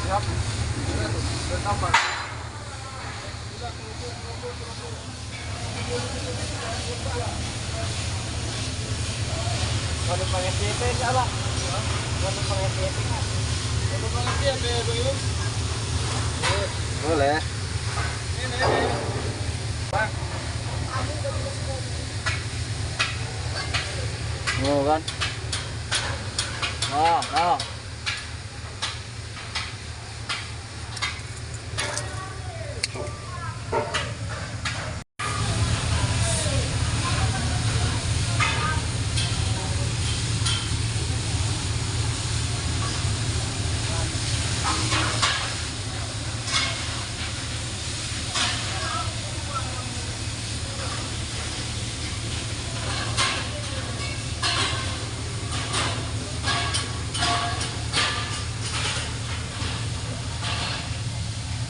Siap. Tambah. Kalau pakai CP enggak, Bang? Kalau pakai CP kan? Kalau pakai CP, Bang. Boleh. Ini. Bang. Oh kan. Oh.